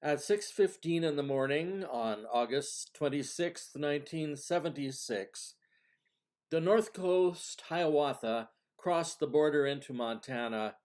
At 6:15 in the morning on August 26, 1976, the North Coast Hiawatha crossed the border into Montana,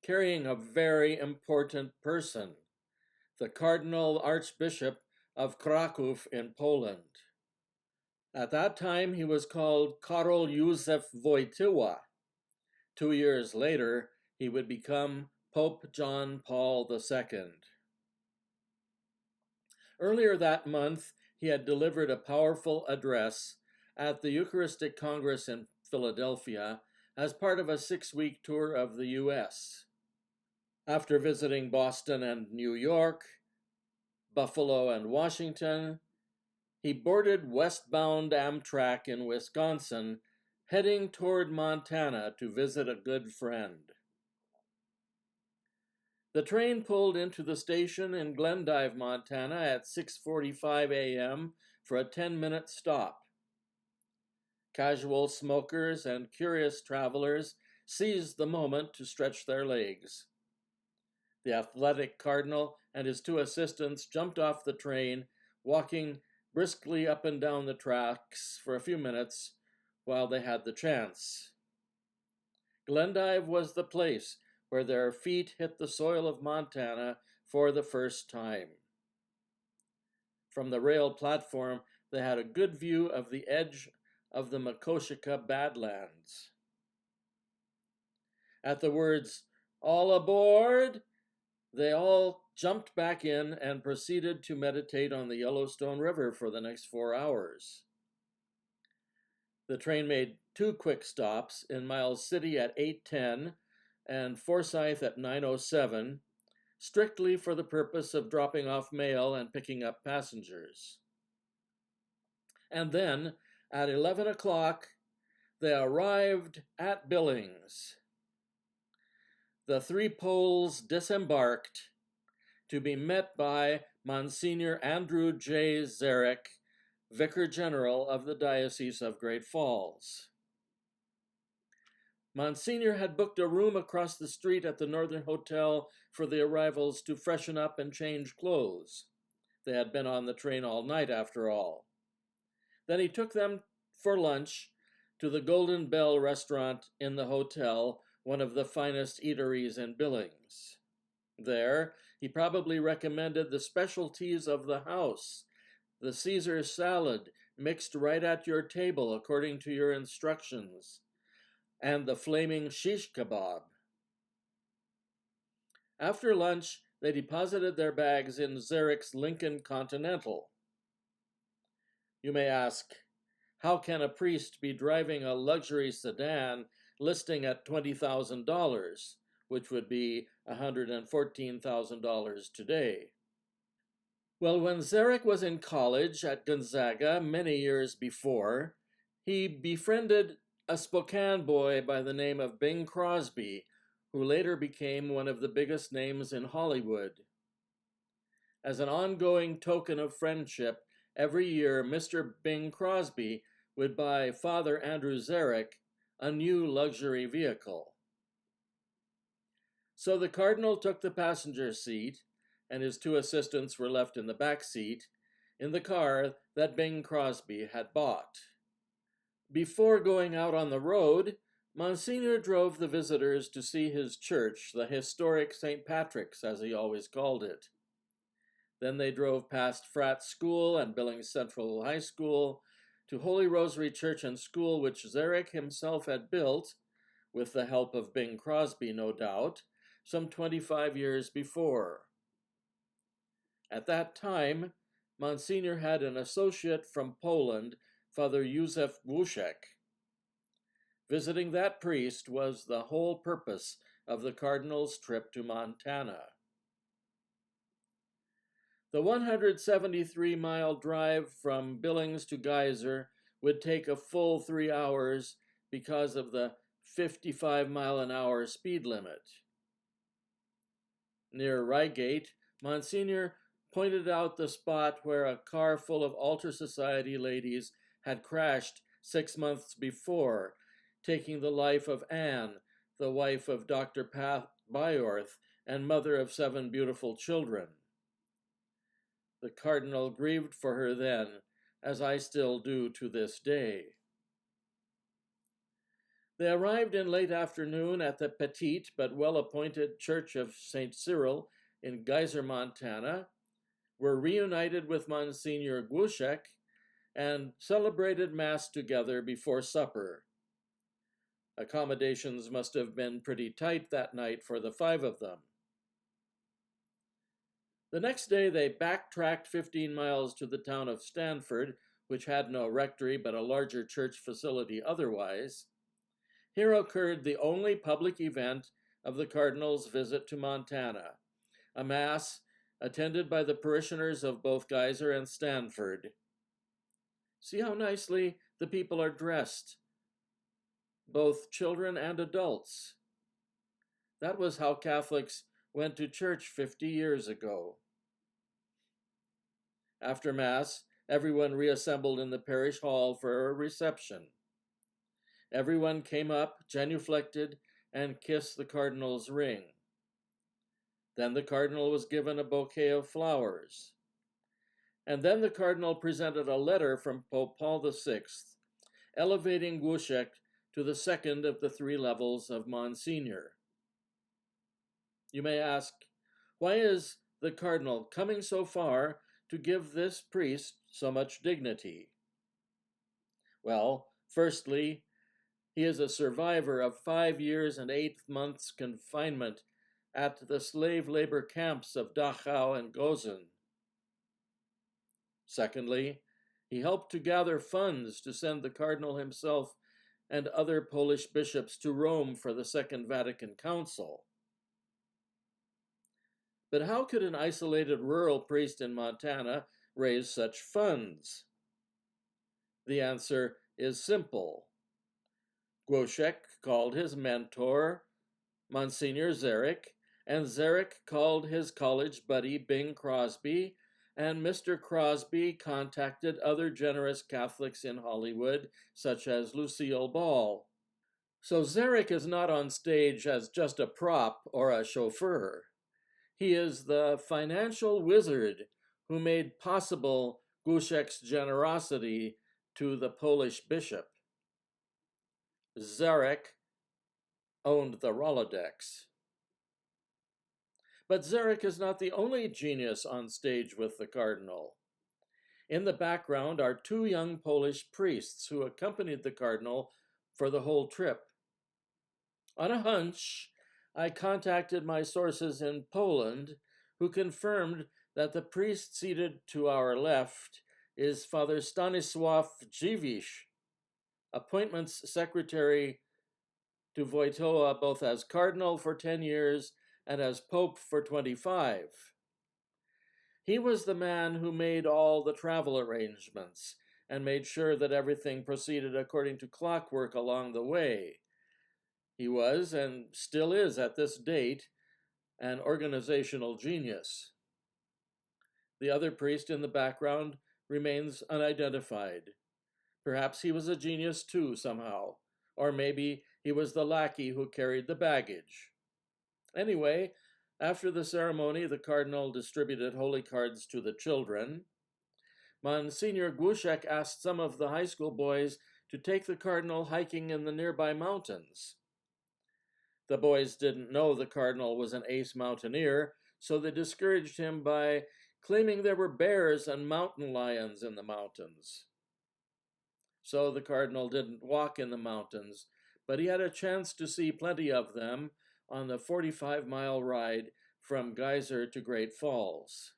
carrying a very important person, the Cardinal Archbishop of Kraków in Poland. At that time, he was called Karol Józef Wojtyła. 2 years later, he would become Pope John Paul II. Earlier that month, he had delivered a powerful address at the Eucharistic Congress in Philadelphia as part of a 6-week tour of the U.S. After visiting Boston and New York, Buffalo and Washington, he boarded westbound Amtrak in Wisconsin, heading toward Montana to visit a good friend. The train pulled into the station in Glendive, Montana at 6:45 a.m. for a 10-minute stop. Casual smokers and curious travelers seized the moment to stretch their legs. The athletic cardinal and his 2 assistants jumped off the train, walking briskly up and down the tracks for a few minutes while they had the chance. Glendive was the place where their feet hit the soil of Montana for the first time. From the rail platform, they had a good view of the edge of the Makoshika Badlands. At the words, "All aboard," they all jumped back in and proceeded to meditate on the Yellowstone River for the next 4 hours. The train made 2 quick stops in Miles City at 8:10 and Forsyth at 9:07, strictly for the purpose of dropping off mail and picking up passengers. And then, at 11 o'clock, they arrived at Billings. The 3 Poles disembarked to be met by Monsignor Andrew J. Zarek, Vicar General of the Diocese of Great Falls. Monsignor had booked a room across the street at the Northern Hotel for the arrivals to freshen up and change clothes. They had been on the train all night, after all. Then he took them for lunch to the Golden Bell restaurant in the hotel, one of the finest eateries in Billings. There, he probably recommended the specialties of the house, the Caesar salad mixed right at your table according to your instructions, and the flaming shish kebab. After lunch, they deposited their bags in Zarek's Lincoln Continental. You may ask, how can a priest be driving a luxury sedan listing at $20,000, which would be $114,000 today? Well, when Zarek was in college at Gonzaga many years before, he befriended a Spokane boy by the name of Bing Crosby, who later became one of the biggest names in Hollywood. As an ongoing token of friendship, every year Mr. Bing Crosby would buy Father Andrew Zarek a new luxury vehicle. So the Cardinal took the passenger seat, and his 2 assistants were left in the back seat, in the car that Bing Crosby had bought. Before going out on the road, Monsignor drove the visitors to see his church, the historic St. Patrick's, as he always called it. Then they drove past Frat School and Billings Central High School to Holy Rosary Church and School, which Zarek himself had built, with the help of Bing Crosby, no doubt, some 25 years before. At that time, Monsignor had an associate from Poland, Father Józef Wójcik. Visiting that priest was the whole purpose of the Cardinal's trip to Montana. The 173-mile drive from Billings to Geyser would take a full 3 hours because of the 55-mile-an-hour speed limit. Near Reigate, Monsignor pointed out the spot where a car full of Altar Society ladies had crashed 6 months before, taking the life of Anne, the wife of Dr. Pat Byorth and mother of 7 beautiful children. The cardinal grieved for her then, as I still do to this day. They arrived in late afternoon at the petite but well-appointed Church of St. Cyril in Geyser, Montana, were reunited with Monsignor Głuszek, and celebrated Mass together before supper. Accommodations must have been pretty tight that night for the 5 of them. The next day they backtracked 15 miles to the town of Stanford, which had no rectory but a larger church facility otherwise. Here occurred the only public event of the cardinal's visit to Montana, a Mass attended by the parishioners of both Geyser and Stanford. See how nicely the people are dressed, both children and adults. That was how Catholics went to church 50 years ago. After Mass, everyone reassembled in the parish hall for a reception. Everyone came up, genuflected, and kissed the cardinal's ring. Then the cardinal was given a bouquet of flowers. And then the cardinal presented a letter from Pope Paul VI, elevating Głuszek to the second of the 3 levels of Monsignor. You may ask, why is the cardinal coming so far to give this priest so much dignity? Well, firstly, he is a survivor of 5 years and 8 months confinement at the slave labor camps of Dachau and Gozen. Secondly, he helped to gather funds to send the cardinal himself and other Polish bishops to Rome for the Second Vatican Council. But how could an isolated rural priest in Montana raise such funds? The answer is simple. Głuszek called his mentor Monsignor Zarek, and Zarek called his college buddy Bing Crosby, and Mr. Crosby contacted other generous Catholics in Hollywood, such as Lucille Ball. So Zarek is not on stage as just a prop or a chauffeur. He is the financial wizard who made possible Głuszek's generosity to the Polish bishop. Zarek owned the Rolodex. But Zarek is not the only genius on stage with the cardinal. In the background are 2 young Polish priests who accompanied the cardinal for the whole trip. On a hunch, I contacted my sources in Poland, who confirmed that the priest seated to our left is Father Stanisław Dziwisz, appointments secretary to Wojtyła both as cardinal for 10 years and as pope for 25. He was the man who made all the travel arrangements and made sure that everything proceeded according to clockwork along the way. He was, and still is at this date, an organizational genius. The other priest in the background remains unidentified. Perhaps he was a genius too somehow, or maybe he was the lackey who carried the baggage. Anyway, after the ceremony, the cardinal distributed holy cards to the children. Monsignor Głuszek asked some of the high school boys to take the cardinal hiking in the nearby mountains. The boys didn't know the cardinal was an ace mountaineer, so they discouraged him by claiming there were bears and mountain lions in the mountains. So the cardinal didn't walk in the mountains, but he had a chance to see plenty of them on the 45-mile ride from Geyser to Great Falls.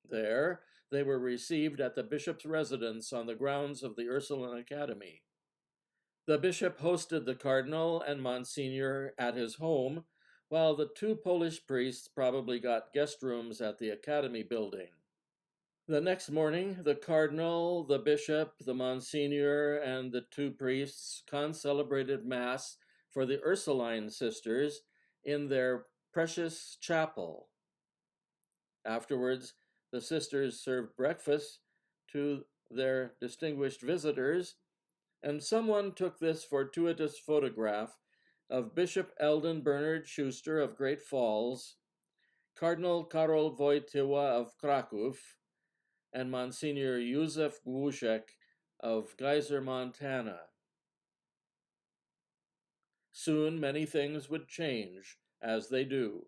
There, they were received at the bishop's residence on the grounds of the Ursuline Academy. The bishop hosted the cardinal and Monsignor at his home, while the 2 Polish priests probably got guest rooms at the Academy building. The next morning, the cardinal, the bishop, the Monsignor, and the 2 priests concelebrated Mass for the Ursuline sisters in their precious chapel. Afterwards, the sisters served breakfast to their distinguished visitors, and someone took this fortuitous photograph of Bishop Eldon Bernard Schuster of Great Falls Cardinal Karol Wojtyła of Krakow, and Monsignor Józef Głuszek of Geyser, Montana. Soon many things would change, as they do.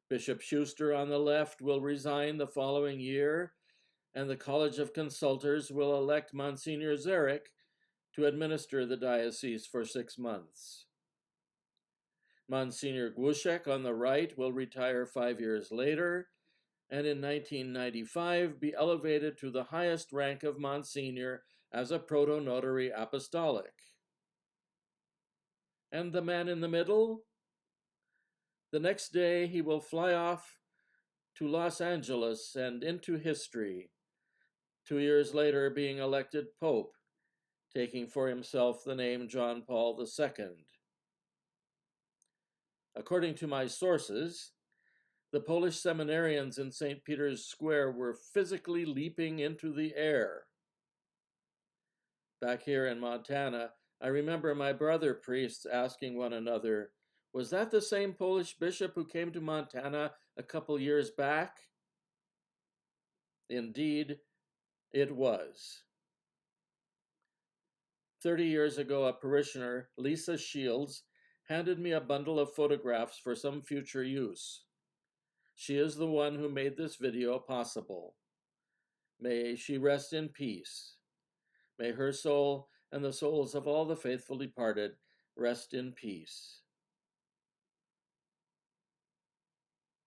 Bishop Schuster on the left will resign the following year, and the College of Consultors will elect Monsignor Zarek to administer the diocese for 6 months. Monsignor Głuszek on the right will retire 5 years later, and in 1995 be elevated to the highest rank of Monsignor as a protonotary apostolic. And the man in the middle? The next day he will fly off to Los Angeles and into history, 2 years later being elected Pope, taking for himself the name John Paul II. According to my sources, the Polish seminarians in St. Peter's Square were physically leaping into the air. Back here in Montana, I remember my brother priests asking one another, "Was that the same Polish bishop who came to Montana a couple years back?" Indeed, it was. 30 years ago, a parishioner, Lisa Shields, handed me a bundle of photographs for some future use. She is the one who made this video possible. May she rest in peace. May her soul and the souls of all the faithful departed rest in peace.